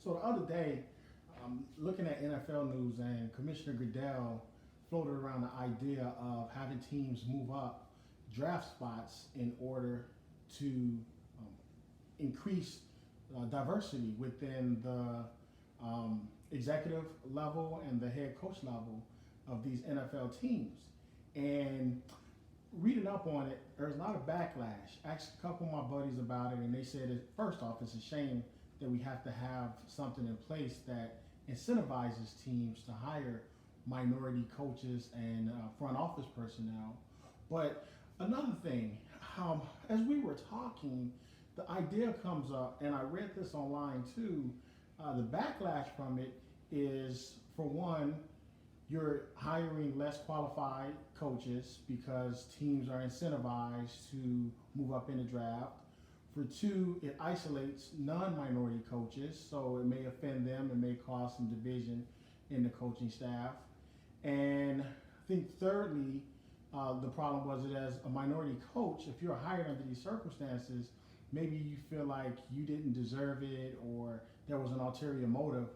So the other day, looking at NFL news, and Commissioner Goodell floated around the idea of having teams move up draft spots in order to increase diversity within the executive level and the head coach level of these NFL teams. And reading up on it, there's a lot of backlash. I asked a couple of my buddies about it, and they said, first off, it's a shame that we have to have something in place that incentivizes teams to hire minority coaches and front office personnel. But another thing, as we were talking, the idea comes up, and I read this online too. The backlash from it is, for one, you're hiring less qualified coaches because teams are incentivized to move up in the draft. For two, it isolates non-minority coaches, so it may offend them, it may cause some division in the coaching staff. And I think thirdly, the problem was that as a minority coach, if you're hired under these circumstances, maybe you feel like you didn't deserve it or there was an ulterior motive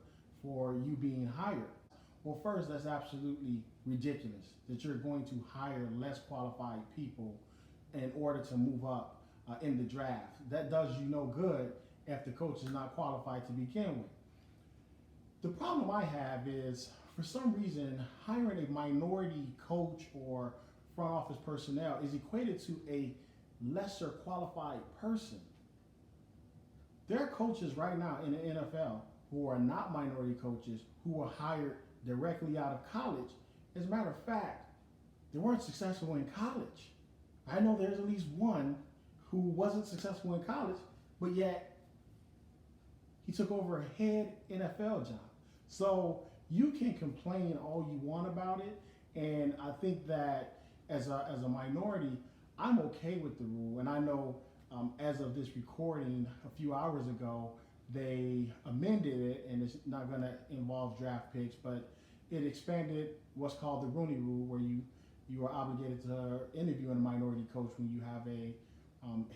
for you being hired. Well, first, that's absolutely ridiculous that you're going to hire less qualified people in order to move up in the draft. That does you no good if the coach is not qualified to begin with. The problem I have is, for some reason, hiring a minority coach or front office personnel is equated to a lesser qualified person. There are coaches right now in the NFL who are not minority coaches who were hired directly out of college. As a matter of fact, they weren't successful in college. I know there's at least one who wasn't successful in college, but yet he took over a head NFL job. So you can complain all you want about it, and I think that as a minority, I'm okay with the rule. And I know as of this recording a few hours ago, they amended it, and it's not going to involve draft picks, but it expanded what's called the Rooney rule, where you are obligated to interview a minority coach when you have a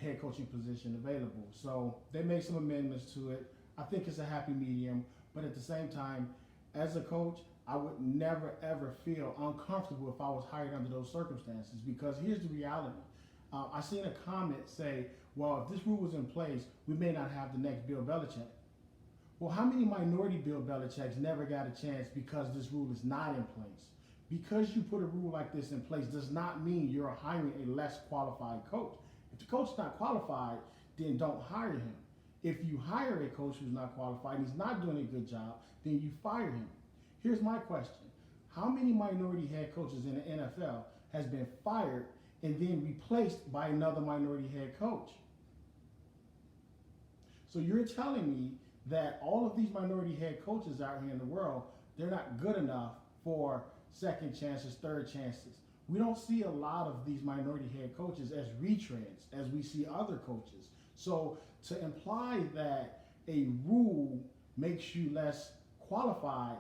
head coaching position available. So they made some amendments to it. I think it's a happy medium, but at the same time, as a coach, I would never ever feel uncomfortable if I was hired under those circumstances, because here's the reality. I seen a comment say, well, if this rule was in place, we may not have the next Bill Belichick. Well, how many minority Bill Belichicks never got a chance because this rule is not in place? Because you put a rule like this in place does not mean you're hiring a less qualified coach. If the coach is not qualified, then don't hire him. If you hire a coach who's not qualified and he's not doing a good job, then you fire him. Here's my question. How many minority head coaches in the NFL has been fired and then replaced by another minority head coach? So you're telling me that all of these minority head coaches out here in the world, they're not good enough for second chances, third chances. We don't see a lot of these minority head coaches as retreads as we see other coaches. So to imply that a rule makes you less qualified,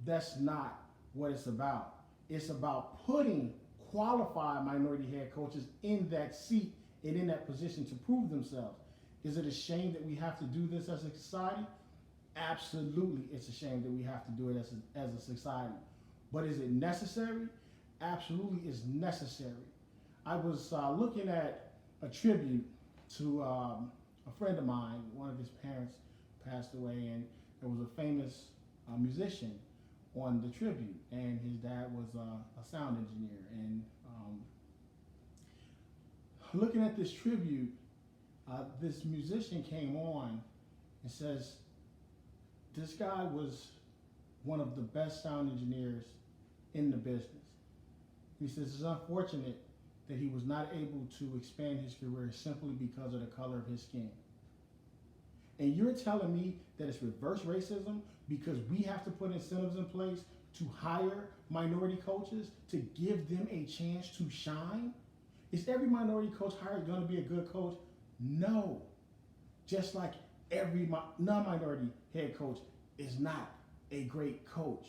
that's not what it's about. It's about putting qualified minority head coaches in that seat and in that position to prove themselves. Is it a shame that we have to do this as a society? Absolutely, it's a shame that we have to do it as a society. But is it necessary? Absolutely, it's necessary. I was looking at a tribute to a friend of mine. One of his parents passed away, and there was a famous musician on the tribute, and his dad was a sound engineer. And looking at this tribute, this musician came on and says, this guy was one of the best sound engineers in the business. He says it's unfortunate that he was not able to expand his career simply because of the color of his skin. And you're telling me that it's reverse racism because we have to put incentives in place to hire minority coaches to give them a chance to shine? Is every minority coach hired going to be a good coach? No. Just like every non-minority head coach is not a great coach,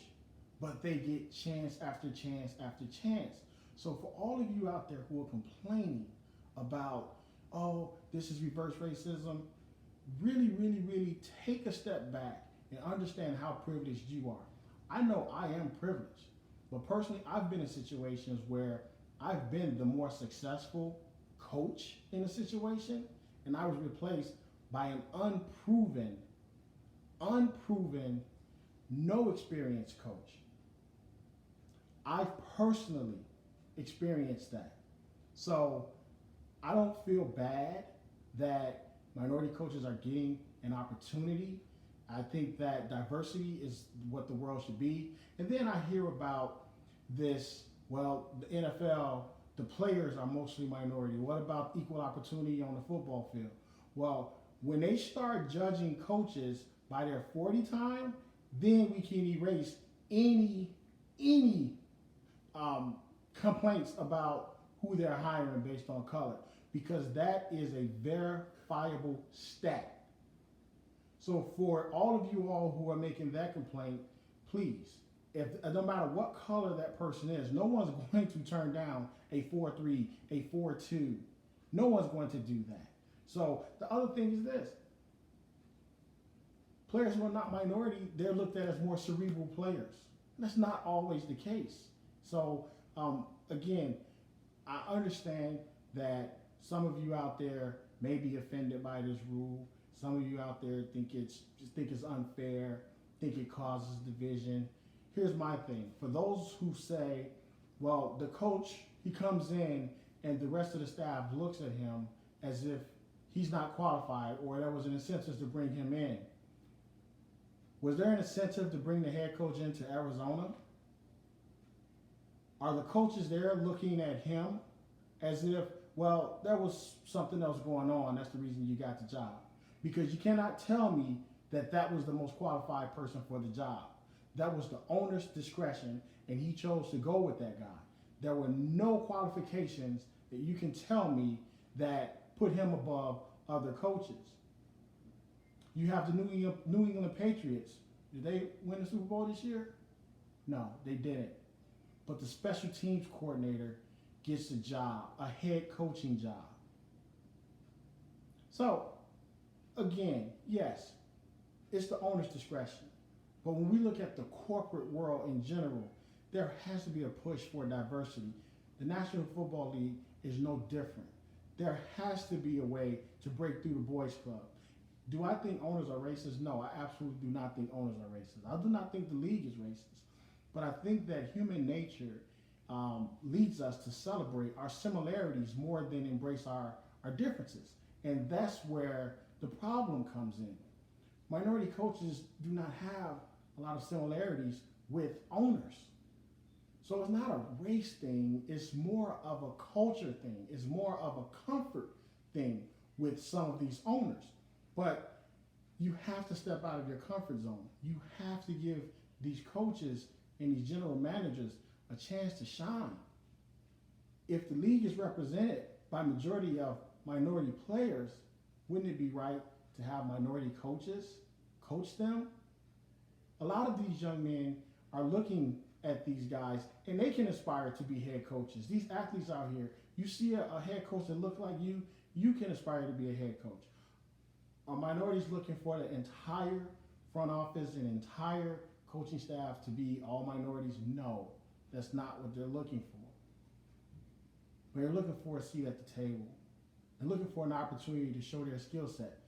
but they get chance after chance after chance. So for all of you out there who are complaining about, oh, this is reverse racism, really, really, really take a step back and understand how privileged you are. I know I am privileged, but personally, I've been in situations where I've been the more successful coach in a situation, and I was replaced by an unproven, no experience coach. I've personally experienced that. So I don't feel bad that minority coaches are getting an opportunity. I think that diversity is what the world should be. And then I hear about this, well, the NFL, the players are mostly minority. What about equal opportunity on the football field? Well, when they start judging coaches by their 40 time, then we can erase any complaints about who they're hiring based on color, because that is a verifiable stat. So for all of you all who are making that complaint, please, if no matter what color that person is, no one's going to turn down a 4-3, a 4-2. No one's going to do that. So the other thing is this. Players who are not minority, they're looked at as more cerebral players. That's not always the case. So again, I understand that some of you out there may be offended by this rule. Some of you out there think it's unfair, think it causes division. Here's my thing. For those who say, well, the coach, he comes in and the rest of the staff looks at him as if he's not qualified or there was an incentive to bring him in. Was there an incentive to bring the head coach into Arizona? Are the coaches there looking at him as if, well, there was something else going on, that's the reason you got the job? Because you cannot tell me that that was the most qualified person for the job. That was the owner's discretion, and he chose to go with that guy. There were no qualifications that you can tell me that put him above other coaches. You have the New England Patriots. Did they win the Super Bowl this year? No, they didn't. But the special teams coordinator gets a job, a head coaching job. So, again, yes, it's the owner's discretion. But when we look at the corporate world in general, there has to be a push for diversity. The National Football League is no different. There has to be a way to break through the boys club. Do I think owners are racist? No, I absolutely do not think owners are racist. I do not think the league is racist. But I think that human nature leads us to celebrate our similarities more than embrace our differences. And that's where the problem comes in. Minority coaches do not have a lot of similarities with owners. So it's not a race thing, it's more of a culture thing. It's more of a comfort thing with some of these owners. But you have to step out of your comfort zone. You have to give these coaches and these general managers a chance to shine. If the league is represented by majority of minority players, wouldn't it be right to have minority coaches coach them? A lot of these young men are looking at these guys and they can aspire to be head coaches. These athletes out here, you see a head coach that looks like you can aspire to be a head coach. Are minorities looking for the entire front office and entire coaching staff to be all minorities? No, that's not what they're looking for. They're looking for a seat at the table. They're looking for an opportunity to show their skill set.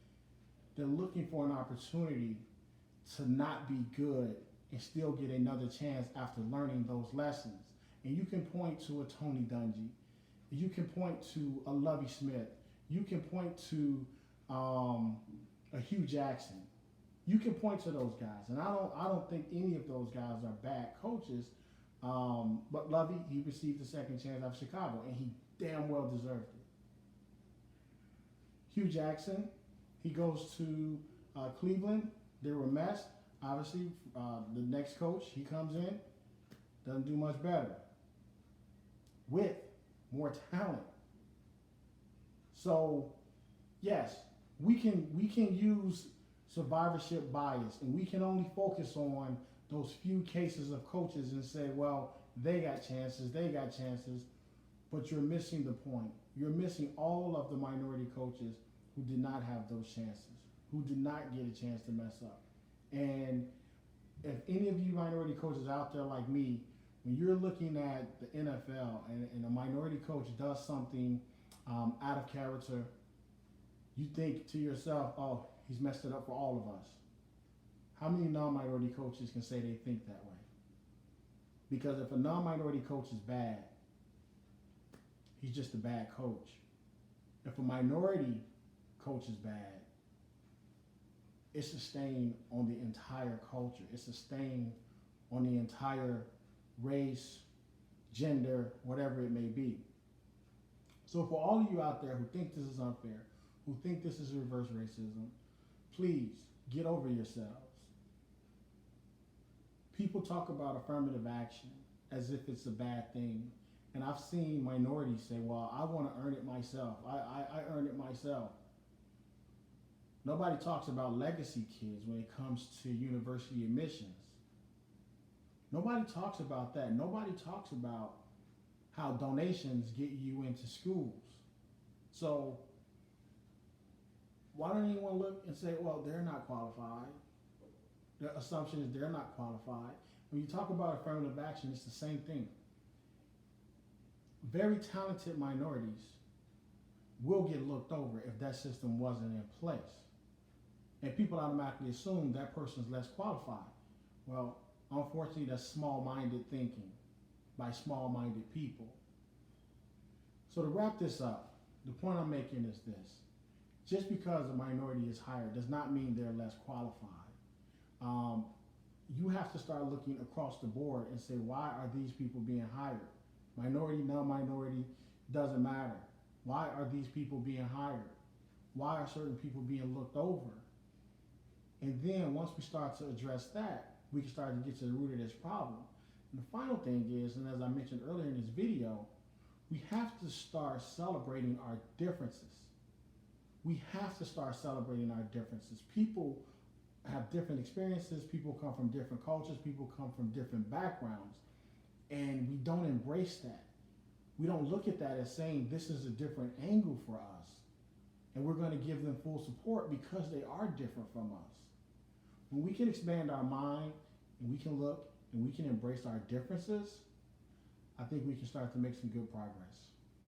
They're looking for an opportunity to not be good and still get another chance after learning those lessons. And you can point to a Tony Dungy. You can point to a Lovie Smith. You can point to a Hugh Jackson. You can point to those guys, and I don't think any of those guys are bad coaches. But Lovie, he received a second chance out of Chicago, and he damn well deserved it. Hugh Jackson, he goes to Cleveland. They were a mess. Obviously, the next coach, he comes in, doesn't do much better with more talent. So, yes, we can use survivorship bias, and we can only focus on those few cases of coaches and say, well, they got chances, but you're missing the point. You're missing all of the minority coaches who did not have those chances, who did not get a chance to mess up. And if any of you minority coaches out there like me, when you're looking at the NFL and a minority coach does something out of character, you think to yourself, oh, he's messed it up for all of us. How many non-minority coaches can say they think that way? Because if a non-minority coach is bad, he's just a bad coach. If a minority coach is bad, it's a stain on the entire culture. It's a stain on the entire race, gender, whatever it may be. So for all of you out there who think this is unfair, who think this is reverse racism, please get over yourselves. People talk about affirmative action as if it's a bad thing. And I've seen minorities say, well, I want to earn it myself. I earned it myself. Nobody talks about legacy kids when it comes to university admissions. Nobody talks about that. Nobody talks about how donations get you into schools. So why don't anyone look and say, well, they're not qualified? The assumption is they're not qualified. When you talk about affirmative action, it's the same thing. Very talented minorities will get looked over if that system wasn't in place. And people automatically assume that person's less qualified. Well, unfortunately, that's small-minded thinking by small-minded people. So to wrap this up, the point I'm making is this. Just because a minority is hired does not mean they're less qualified. You have to start looking across the board and say, why are these people being hired? Minority, non-minority, doesn't matter. Why are these people being hired? Why are certain people being looked over? And then once we start to address that, we can start to get to the root of this problem. And the final thing is, and as I mentioned earlier in this video, we have to start celebrating our differences. We have to start celebrating our differences. People have different experiences, people come from different cultures, people come from different backgrounds, and we don't embrace that. We don't look at that as saying this is a different angle for us, and we're going to give them full support because they are different from us. When we can expand our mind and we can look and we can embrace our differences, I think we can start to make some good progress.